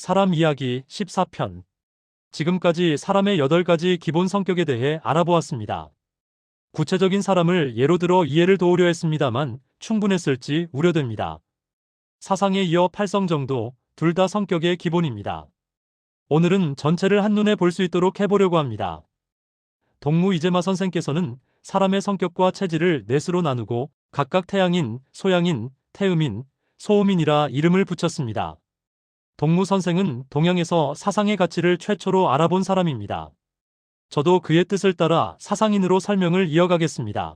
사람 이야기 14편. 지금까지 사람의 8가지 기본 성격에 대해 알아보았습니다. 구체적인 사람을 예로 들어 이해를 도우려 했습니다만 충분했을지 우려됩니다. 사상에 이어 팔성 정도, 둘 다 성격의 기본입니다. 오늘은 전체를 한눈에 볼 수 있도록 해보려고 합니다. 동무 이재마 선생께서는 사람의 성격과 체질을 넷으로 나누고 각각 태양인, 소양인, 태음인, 소음인이라 이름을 붙였습니다. 동무 선생은 동양에서 사상의 가치를 최초로 알아본 사람입니다. 저도 그의 뜻을 따라 사상인으로 설명을 이어가겠습니다.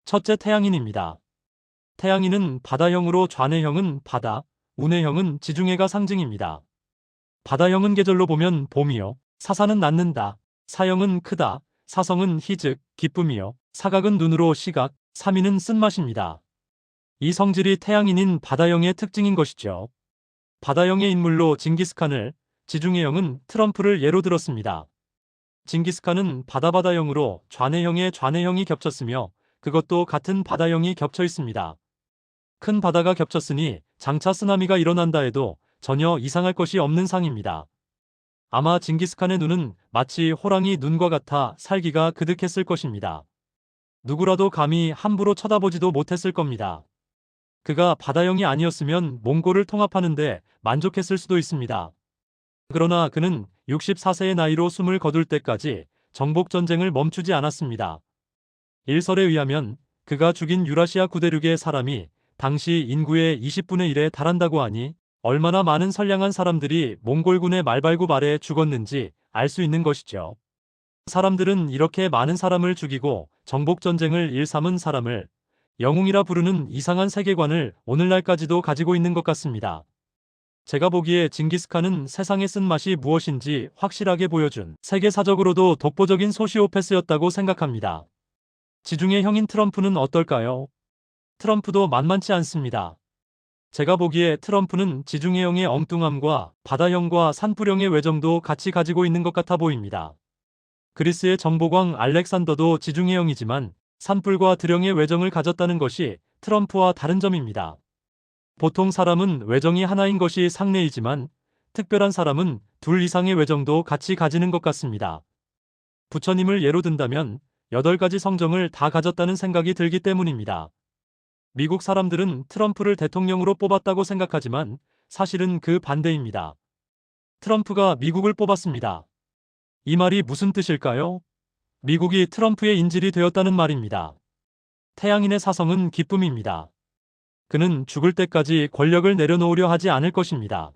첫째, 태양인입니다. 태양인은 바다형으로 좌뇌형은 바다, 우뇌형은 지중해가 상징입니다. 바다형은 계절로 보면 봄이요, 사사는 낳는다, 사형은 크다, 사성은 희즉, 기쁨이요, 사각은 눈으로 시각, 삼인은 쓴맛입니다. 이 성질이 태양인인 바다형의 특징인 것이죠. 바다형의 인물로 징기스칸을, 지중해형은 트럼프를 예로 들었습니다. 징기스칸은 바다형으로 좌뇌형에 좌뇌형이 겹쳤으며 그것도 같은 바다형이 겹쳐 있습니다. 큰 바다가 겹쳤으니 장차 쓰나미가 일어난다 해도 전혀 이상할 것이 없는 상입니다. 아마 징기스칸의 눈은 마치 호랑이 눈과 같아 살기가 그득했을 것입니다. 누구라도 감히 함부로 쳐다보지도 못했을 겁니다. 그가 바다형이 아니었으면 몽골을 통합하는데 만족했을 수도 있습니다. 그러나 그는 64세의 나이로 숨을 거둘 때까지 정복전쟁을 멈추지 않았습니다. 일설에 의하면 그가 죽인 유라시아 구대륙의 사람이 당시 인구의 20분의 1에 달한다고 하니 얼마나 많은 선량한 사람들이 몽골군의 말발굽 아래에 죽었는지 알 수 있는 것이죠. 사람들은 이렇게 많은 사람을 죽이고 정복전쟁을 일삼은 사람을 영웅이라 부르는 이상한 세계관을 오늘날까지도 가지고 있는 것 같습니다. 제가 보기에 징기스칸은 세상에 쓴 맛이 무엇인지 확실하게 보여준 세계사적으로도 독보적인 소시오패스였다고 생각합니다. 지중해 형인 트럼프는 어떨까요? 트럼프도 만만치 않습니다. 제가 보기에 트럼프는 지중해형의 엉뚱함과 바다형과 산불형의 외정도 같이 가지고 있는 것 같아 보입니다. 그리스의 정보광 알렉산더도 지중해형이지만 산불과 드령의 외정을 가졌다는 것이 트럼프와 다른 점입니다. 보통 사람은 외정이 하나인 것이 상례이지만 특별한 사람은 둘 이상의 외정도 같이 가지는 것 같습니다. 부처님을 예로 든다면 8가지 성정을 다 가졌다는 생각이 들기 때문입니다. 미국 사람들은 트럼프를 대통령으로 뽑았다고 생각하지만 사실은 그 반대입니다. 트럼프가 미국을 뽑았습니다. 이 말이 무슨 뜻일까요? 미국이 트럼프의 인질이 되었다는 말입니다. 태양인의 사성은 기쁨입니다. 그는 죽을 때까지 권력을 내려놓으려 하지 않을 것입니다.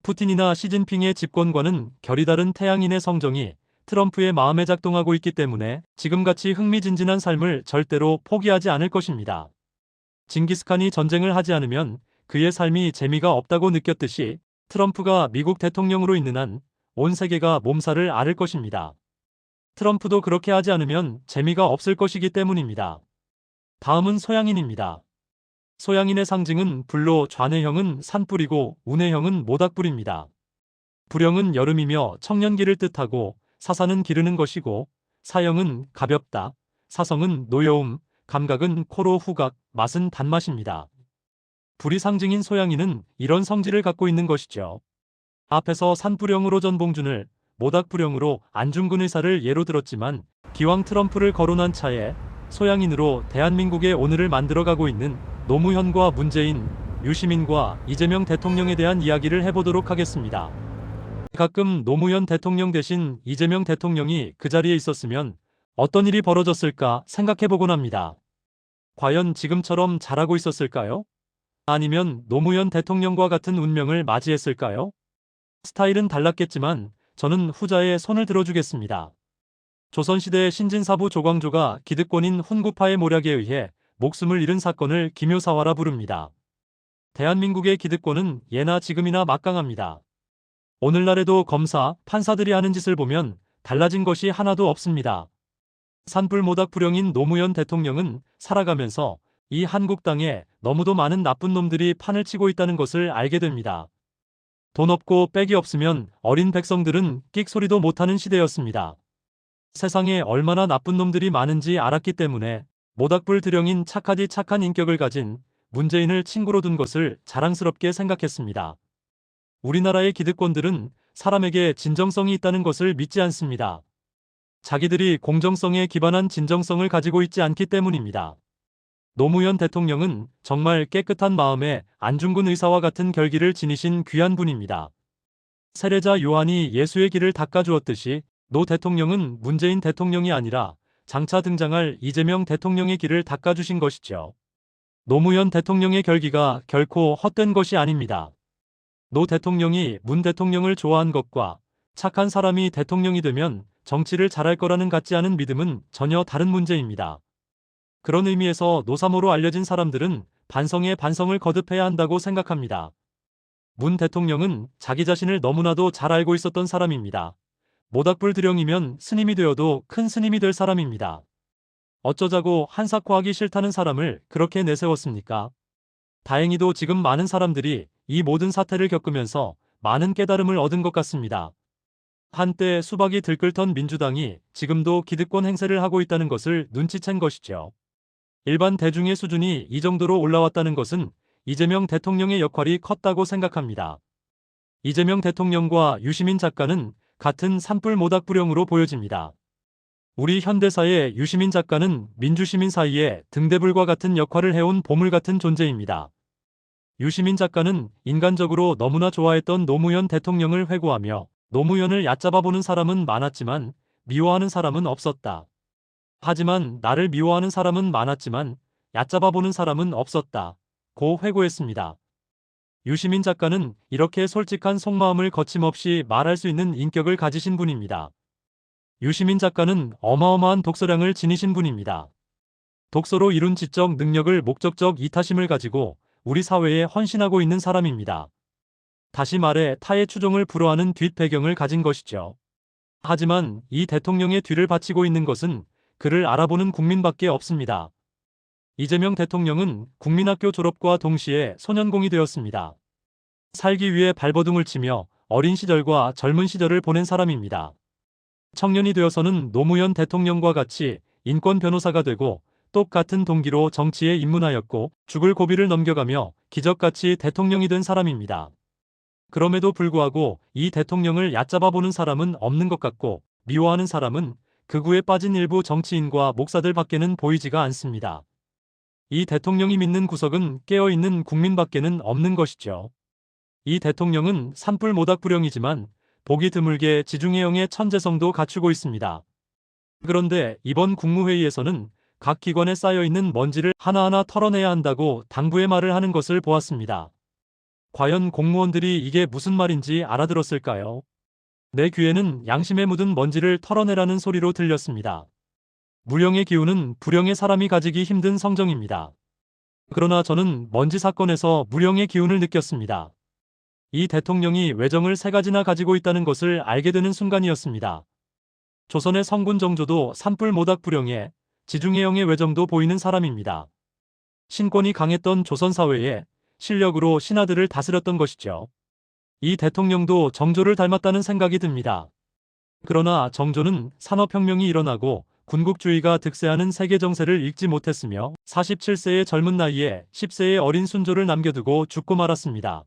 푸틴이나 시진핑의 집권과는 결이 다른 태양인의 성정이 트럼프의 마음에 작동하고 있기 때문에 지금같이 흥미진진한 삶을 절대로 포기하지 않을 것입니다. 징기스칸이 전쟁을 하지 않으면 그의 삶이 재미가 없다고 느꼈듯이 트럼프가 미국 대통령으로 있는 한 온 세계가 몸살을 앓을 것입니다. 트럼프도 그렇게 하지 않으면 재미가 없을 것이기 때문입니다. 다음은 소양인입니다. 소양인의 상징은 불로 좌뇌형은 산불이고 우뇌형은 모닥불입니다. 불형은 여름이며 청년기를 뜻하고 사사는 기르는 것이고 사형은 가볍다, 사성은 노여움, 감각은 코로 후각, 맛은 단맛입니다. 불이 상징인 소양인은 이런 성질을 갖고 있는 것이죠. 앞에서 산불형으로 전봉준을, 모닥불형으로 안중근 의사를 예로 들었지만 기왕 트럼프를 거론한 차에 소양인으로 대한민국의 오늘을 만들어가고 있는 노무현과 문재인, 유시민과 이재명 대통령에 대한 이야기를 해보도록 하겠습니다. 가끔 노무현 대통령 대신 이재명 대통령이 그 자리에 있었으면 어떤 일이 벌어졌을까 생각해보곤 합니다. 과연 지금처럼 잘하고 있었을까요? 아니면 노무현 대통령과 같은 운명을 맞이했을까요? 스타일은 달랐겠지만 저는 후자의 손을 들어주겠습니다. 조선시대 신진사부 조광조가 기득권인 훈구파의 모략에 의해 목숨을 잃은 사건을 기묘사화라 부릅니다. 대한민국의 기득권은 예나 지금이나 막강합니다. 오늘날에도 검사, 판사들이 하는 짓을 보면 달라진 것이 하나도 없습니다. 산불모닥불형인 노무현 대통령은 살아가면서 이 한국 땅에 너무도 많은 나쁜 놈들이 판을 치고 있다는 것을 알게 됩니다. 돈 없고 빽이 없으면 어린 백성들은 끽소리도 못하는 시대였습니다. 세상에 얼마나 나쁜 놈들이 많은지 알았기 때문에 모닥불 드령인 착하디 착한 인격을 가진 문재인을 친구로 둔 것을 자랑스럽게 생각했습니다. 우리나라의 기득권들은 사람에게 진정성이 있다는 것을 믿지 않습니다. 자기들이 공정성에 기반한 진정성을 가지고 있지 않기 때문입니다. 노무현 대통령은 정말 깨끗한 마음에 안중근 의사와 같은 결기를 지니신 귀한 분입니다. 세례자 요한이 예수의 길을 닦아주었듯이 노 대통령은 문재인 대통령이 아니라 장차 등장할 이재명 대통령의 길을 닦아주신 것이죠. 노무현 대통령의 결기가 결코 헛된 것이 아닙니다. 노 대통령이 문 대통령을 좋아한 것과 착한 사람이 대통령이 되면 정치를 잘할 거라는 같지 않은 믿음은 전혀 다른 문제입니다. 그런 의미에서 노사모로 알려진 사람들은 반성에 반성을 거듭해야 한다고 생각합니다. 문 대통령은 자기 자신을 너무나도 잘 알고 있었던 사람입니다. 모닥불 드령이면 스님이 되어도 큰 스님이 될 사람입니다. 어쩌자고 한사코하기 싫다는 사람을 그렇게 내세웠습니까? 다행히도 지금 많은 사람들이 이 모든 사태를 겪으면서 많은 깨달음을 얻은 것 같습니다. 한때 수박이 들끓던 민주당이 지금도 기득권 행세를 하고 있다는 것을 눈치챈 것이죠. 일반 대중의 수준이 이 정도로 올라왔다는 것은 이재명 대통령의 역할이 컸다고 생각합니다. 이재명 대통령과 유시민 작가는 같은 산불 모닥불형으로 보여집니다. 우리 현대사의 유시민 작가는 민주시민 사이에 등대불과 같은 역할을 해온 보물 같은 존재입니다. 유시민 작가는 인간적으로 너무나 좋아했던 노무현 대통령을 회고하며 노무현을 얕잡아보는 사람은 많았지만 미워하는 사람은 없었다. 하지만 나를 미워하는 사람은 많았지만 얕잡아보는 사람은 없었다. 고 회고했습니다. 유시민 작가는 이렇게 솔직한 속마음을 거침없이 말할 수 있는 인격을 가지신 분입니다. 유시민 작가는 어마어마한 독서량을 지니신 분입니다. 독서로 이룬 지적 능력을 목적적 이타심을 가지고 우리 사회에 헌신하고 있는 사람입니다. 다시 말해 타의 추종을 불허하는 뒷배경을 가진 것이죠. 하지만 이 대통령의 뒤를 바치고 있는 것은 그를 알아보는 국민밖에 없습니다. 이재명 대통령은 국민학교 졸업과 동시에 소년공이 되었습니다. 살기 위해 발버둥을 치며 어린 시절과 젊은 시절을 보낸 사람입니다. 청년이 되어서는 노무현 대통령과 같이 인권 변호사가 되고 똑같은 동기로 정치에 입문하였고 죽을 고비를 넘겨가며 기적같이 대통령이 된 사람입니다. 그럼에도 불구하고 이 대통령을 얕잡아보는 사람은 없는 것 같고 미워하는 사람은 극우에 빠진 일부 정치인과 목사들 밖에는 보이지가 않습니다. 이 대통령이 믿는 구석은 깨어있는 국민밖에는 없는 것이죠. 이 대통령은 산불 모닥불형이지만 보기 드물게 지중해 형의 천재성도 갖추고 있습니다. 그런데 이번 국무회의에서는 각 기관에 쌓여있는 먼지를 하나하나 털어내야 한다고 당부의 말을 하는 것을 보았습니다. 과연 공무원들이 이게 무슨 말인지 알아들었을까요? 내 귀에는 양심에 묻은 먼지를 털어내라는 소리로 들렸습니다. 무령의 기운은 불령의 사람이 가지기 힘든 성정입니다. 그러나 저는 먼지 사건에서 무령의 기운을 느꼈습니다. 이 대통령이 외정을 3가지나 가지고 있다는 것을 알게 되는 순간이었습니다. 조선의 성군 정조도 산불 모닥불형에 지중해형의 외정도 보이는 사람입니다. 신권이 강했던 조선 사회에 실력으로 신하들을 다스렸던 것이죠. 이 대통령도 정조를 닮았다는 생각이 듭니다. 그러나 정조는 산업혁명이 일어나고 군국주의가 득세하는 세계 정세를 읽지 못했으며 47세의 젊은 나이에 10세의 어린 순조를 남겨두고 죽고 말았습니다.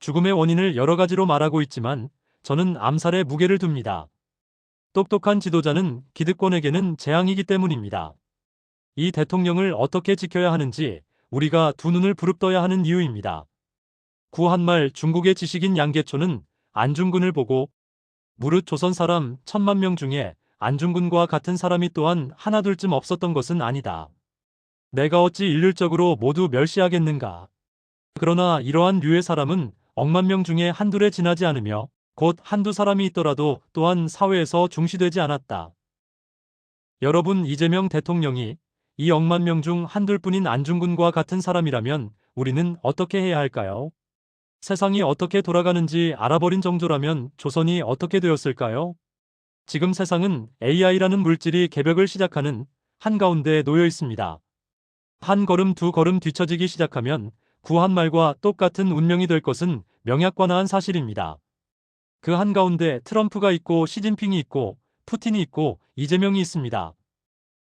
죽음의 원인을 여러 가지로 말하고 있지만 저는 암살에 무게를 둡니다. 똑똑한 지도자는 기득권에게는 재앙이기 때문입니다. 이 대통령을 어떻게 지켜야 하는지 우리가 두 눈을 부릅떠야 하는 이유입니다. 구한말 중국의 지식인 양계초는 안중근을 보고 무릇 조선 사람 1000만 명 중에 안중근과 같은 사람이 또한 하나둘쯤 없었던 것은 아니다. 내가 어찌 일률적으로 모두 멸시하겠는가. 그러나 이러한 류의 사람은 억만 명 중에 한둘에 지나지 않으며 곧 한두 사람이 있더라도 또한 사회에서 중시되지 않았다. 여러분, 이재명 대통령이 이 억만 명 중 한둘뿐인 안중근과 같은 사람이라면 우리는 어떻게 해야 할까요? 세상이 어떻게 돌아가는지 알아버린 정조라면 조선이 어떻게 되었을까요? 지금 세상은 AI라는 물질이 개벽을 시작하는 한가운데에 놓여 있습니다. 한 걸음 두 걸음 뒤처지기 시작하면 구한말과 똑같은 운명이 될 것은 명약관화한 사실입니다. 그 한가운데 트럼프가 있고 시진핑이 있고 푸틴이 있고 이재명이 있습니다.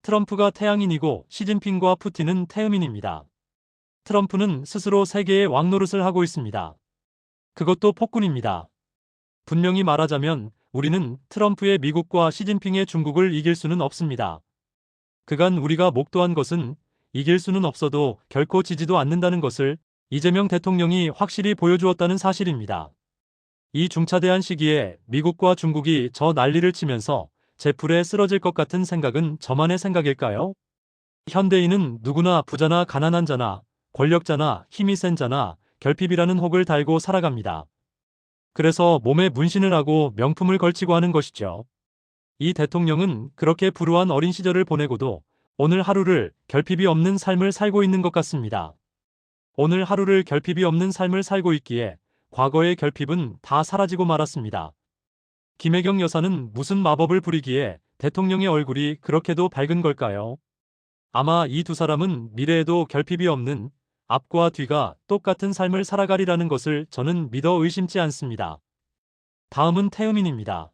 트럼프가 태양인이고 시진핑과 푸틴은 태음인입니다. 트럼프는 스스로 세계의 왕노릇을 하고 있습니다. 그것도 폭군입니다. 분명히 말하자면 우리는 트럼프의 미국과 시진핑의 중국을 이길 수는 없습니다. 그간 우리가 목도한 것은 이길 수는 없어도 결코 지지도 않는다는 것을 이재명 대통령이 확실히 보여주었다는 사실입니다. 이 중차대한 시기에 미국과 중국이 저 난리를 치면서 제풀에 쓰러질 것 같은 생각은 저만의 생각일까요? 현대인은 누구나 부자나 가난한 자나 권력자나 힘이 센 자나 결핍이라는 혹을 달고 살아갑니다. 그래서 몸에 문신을 하고 명품을 걸치고 하는 것이죠. 이 대통령은 그렇게 불우한 어린 시절을 보내고도 오늘 하루를 결핍이 없는 삶을 살고 있는 것 같습니다. 오늘 하루를 결핍이 없는 삶을 살고 있기에 과거의 결핍은 다 사라지고 말았습니다. 김혜경 여사는 무슨 마법을 부리기에 대통령의 얼굴이 그렇게도 밝은 걸까요? 아마 이 두 사람은 미래에도 결핍이 없는 앞과 뒤가 똑같은 삶을 살아가리라는 것을 저는 믿어 의심치 않습니다. 다음은 태음인입니다.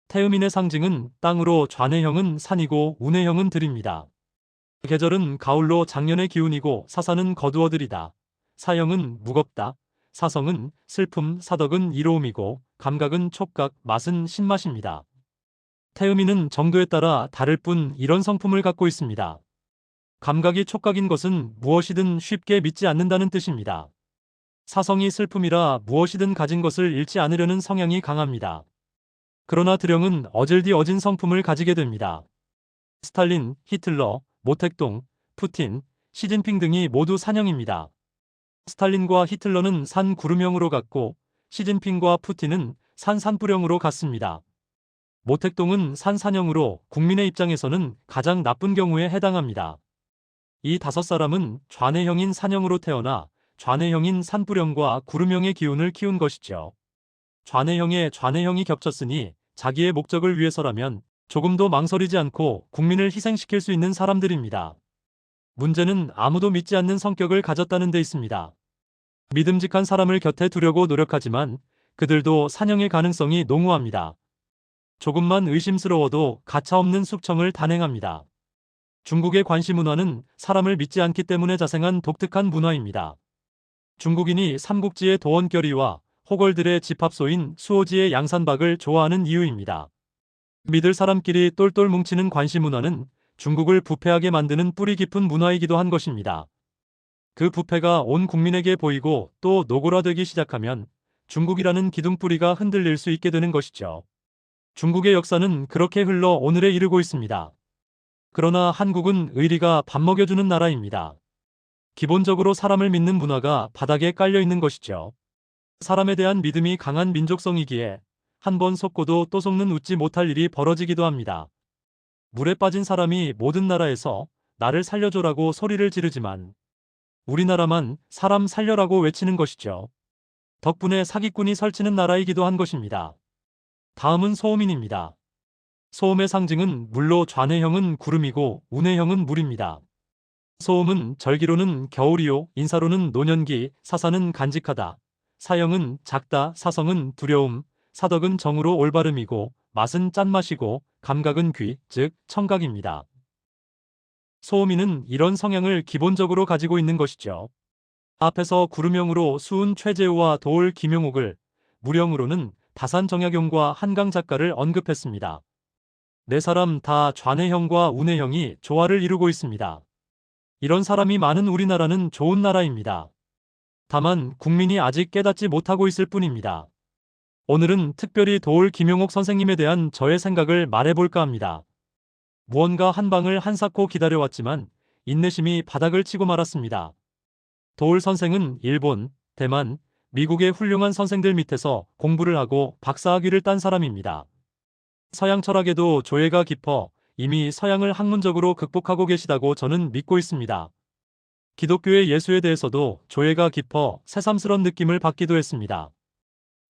태음인의 상징은 땅으로 좌뇌형은 산이고 우뇌형은 들입니다. 계절은 가을로 작년의 기운이고 사사는 거두어들이다. 사형은 무겁다. 사성은 슬픔, 사덕은 이로움이고 감각은 촉각, 맛은 신맛입니다. 태음인은 정도에 따라 다를 뿐 이런 성품을 갖고 있습니다. 감각이 촉각인 것은 무엇이든 쉽게 믿지 않는다는 뜻입니다. 사성이 슬픔이라 무엇이든 가진 것을 잃지 않으려는 성향이 강합니다. 그러나 드령은 어질디 어진 성품을 가지게 됩니다. 스탈린, 히틀러, 모택동, 푸틴, 시진핑 등이 모두 산형입니다. 스탈린과 히틀러는 산 구름형으로 갔고 시진핑과 푸틴은 산 산불형으로 갔습니다. 모택동은 산 산형으로 국민의 입장에서는 가장 나쁜 경우에 해당합니다. 이 다섯 사람은 좌뇌형인 산형으로 태어나 좌뇌형인 산불형과 구름형의 기운을 키운 것이죠. 좌뇌형에 좌뇌형이 겹쳤으니 자기의 목적을 위해서라면 조금도 망설이지 않고 국민을 희생시킬 수 있는 사람들입니다. 문제는 아무도 믿지 않는 성격을 가졌다는 데 있습니다. 믿음직한 사람을 곁에 두려고 노력하지만 그들도 산형의 가능성이 농후합니다. 조금만 의심스러워도 가차없는 숙청을 단행합니다. 중국의 관시 문화는 사람을 믿지 않기 때문에 자생한 독특한 문화입니다. 중국인이 삼국지의 도원결의와 호걸들의 집합소인 수호지의 양산박을 좋아하는 이유입니다. 믿을 사람끼리 똘똘 뭉치는 관시 문화는 중국을 부패하게 만드는 뿌리 깊은 문화이기도 한 것입니다. 그 부패가 온 국민에게 보이고 또 노골화되기 시작하면 중국이라는 기둥뿌리가 흔들릴 수 있게 되는 것이죠. 중국의 역사는 그렇게 흘러 오늘에 이르고 있습니다. 그러나 한국은 의리가 밥 먹여주는 나라입니다. 기본적으로 사람을 믿는 문화가 바닥에 깔려 있는 것이죠. 사람에 대한 믿음이 강한 민족성이기에 한 번 속고도 또 속는 웃지 못할 일이 벌어지기도 합니다. 물에 빠진 사람이 모든 나라에서 나를 살려줘라고 소리를 지르지만 우리나라만 사람 살려라고 외치는 것이죠. 덕분에 사기꾼이 설치는 나라이기도 한 것입니다. 다음은 소음인입니다. 소음의 상징은 물로 좌뇌형은 구름이고 우뇌형은 물입니다. 소음은 절기로는 겨울이요, 인사로는 노년기, 사사는 간직하다. 사형은 작다, 사성은 두려움, 사덕은 정으로 올바름이고 맛은 짠맛이고 감각은 귀, 즉 청각입니다. 소음인은 이런 성향을 기본적으로 가지고 있는 것이죠. 앞에서 구름형으로 수은 최재우와 도울 김용옥을, 물형으로는 다산 정약용과 한강 작가를 언급했습니다. 네 사람 다 좌뇌형과 우뇌형이 조화를 이루고 있습니다. 이런 사람이 많은 우리나라는 좋은 나라입니다. 다만 국민이 아직 깨닫지 못하고 있을 뿐입니다. 오늘은 특별히 도울 김용옥 선생님에 대한 저의 생각을 말해볼까 합니다. 무언가 한 방을 한사코 기다려왔지만 인내심이 바닥을 치고 말았습니다. 도울 선생은 일본, 대만, 미국의 훌륭한 선생들 밑에서 공부를 하고 박사학위를 딴 사람입니다. 서양 철학에도 조예가 깊어 이미 서양을 학문적으로 극복하고 계시다고 저는 믿고 있습니다. 기독교의 예수에 대해서도 조예가 깊어 새삼스런 느낌을 받기도 했습니다.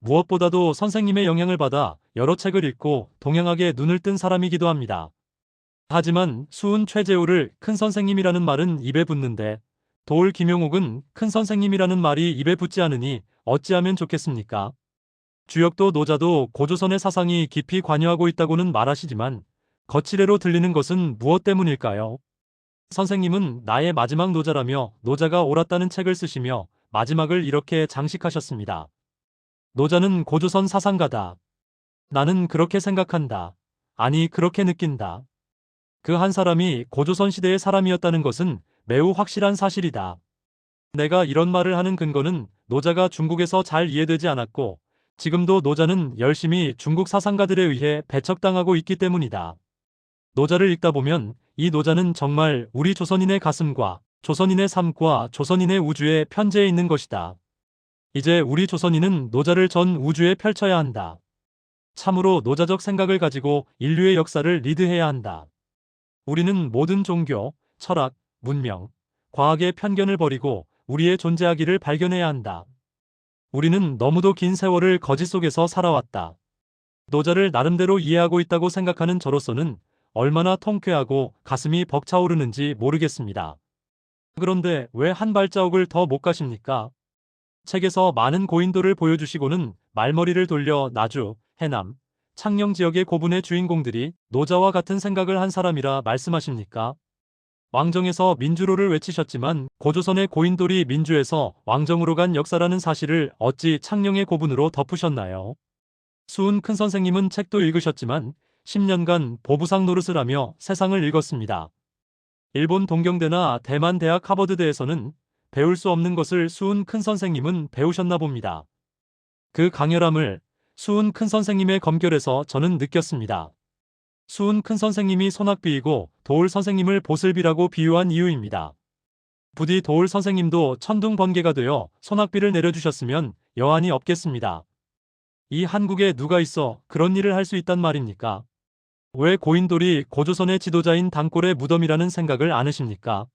무엇보다도 선생님의 영향을 받아 여러 책을 읽고 동양학에 눈을 뜬 사람이기도 합니다. 하지만 수은 최재우를 큰 선생님이라는 말은 입에 붙는데 도울 김용옥은 큰 선생님이라는 말이 입에 붙지 않으니 어찌하면 좋겠습니까? 주역도 노자도 고조선의 사상이 깊이 관여하고 있다고는 말하시지만 거칠애로 들리는 것은 무엇 때문일까요? 선생님은 나의 마지막 노자라며 노자가 옳았다는 책을 쓰시며 마지막을 이렇게 장식하셨습니다. 노자는 고조선 사상가다. 나는 그렇게 생각한다. 아니, 그렇게 느낀다. 그 한 사람이 고조선 시대의 사람이었다는 것은 매우 확실한 사실이다. 내가 이런 말을 하는 근거는 노자가 중국에서 잘 이해되지 않았고 지금도 노자는 열심히 중국 사상가들에 의해 배척당하고 있기 때문이다. 노자를 읽다 보면 이 노자는 정말 우리 조선인의 가슴과 조선인의 삶과 조선인의 우주에 편재해 있는 것이다. 이제 우리 조선인은 노자를 전 우주에 펼쳐야 한다. 참으로 노자적 생각을 가지고 인류의 역사를 리드해야 한다. 우리는 모든 종교, 철학, 문명, 과학의 편견을 버리고 우리의 존재하기를 발견해야 한다. 우리는 너무도 긴 세월을 거짓 속에서 살아왔다. 노자를 나름대로 이해하고 있다고 생각하는 저로서는 얼마나 통쾌하고 가슴이 벅차오르는지 모르겠습니다. 그런데 왜 한 발자국을 더 못 가십니까? 책에서 많은 고인돌을 보여주시고는 말머리를 돌려 나주, 해남, 창녕 지역의 고분의 주인공들이 노자와 같은 생각을 한 사람이라 말씀하십니까? 왕정에서 민주로를 외치셨지만 고조선의 고인돌이 민주에서 왕정으로 간 역사라는 사실을 어찌 창녕의 고분으로 덮으셨나요? 수은 큰 선생님은 책도 읽으셨지만 10년간 보부상 노릇을 하며 세상을 읽었습니다. 일본 동경대나 대만 대학 하버드대에서는 배울 수 없는 것을 수은 큰 선생님은 배우셨나 봅니다. 그 강렬함을 수은 큰 선생님의 검결에서 저는 느꼈습니다. 수은 큰 선생님이 소낙비이고 도울 선생님을 보슬비라고 비유한 이유입니다. 부디 도울 선생님도 천둥번개가 되어 소낙비를 내려주셨으면 여한이 없겠습니다. 이 한국에 누가 있어 그런 일을 할 수 있단 말입니까? 왜 고인돌이 고조선의 지도자인 단골의 무덤이라는 생각을 안 하십니까?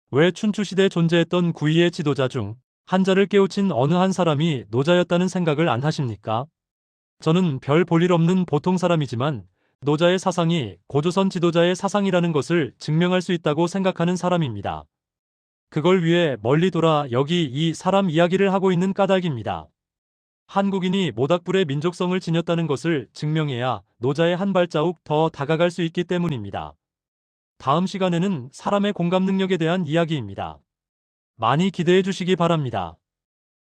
왜 춘추시대 존재했던 구이의 지도자 중 한자를 깨우친 어느 한 사람이 노자였다는 생각을 안 하십니까? 저는 별 볼 일 없는 보통 사람이지만 노자의 사상이 고조선 지도자의 사상이라는 것을 증명할 수 있다고 생각하는 사람입니다. 그걸 위해 멀리 돌아 여기 이 사람 이야기를 하고 있는 까닭입니다. 한국인이 모닥불의 민족성을 지녔다는 것을 증명해야 노자의 한 발자국 더 다가갈 수 있기 때문입니다. 다음 시간에는 사람의 공감 능력에 대한 이야기입니다. 많이 기대해 주시기 바랍니다.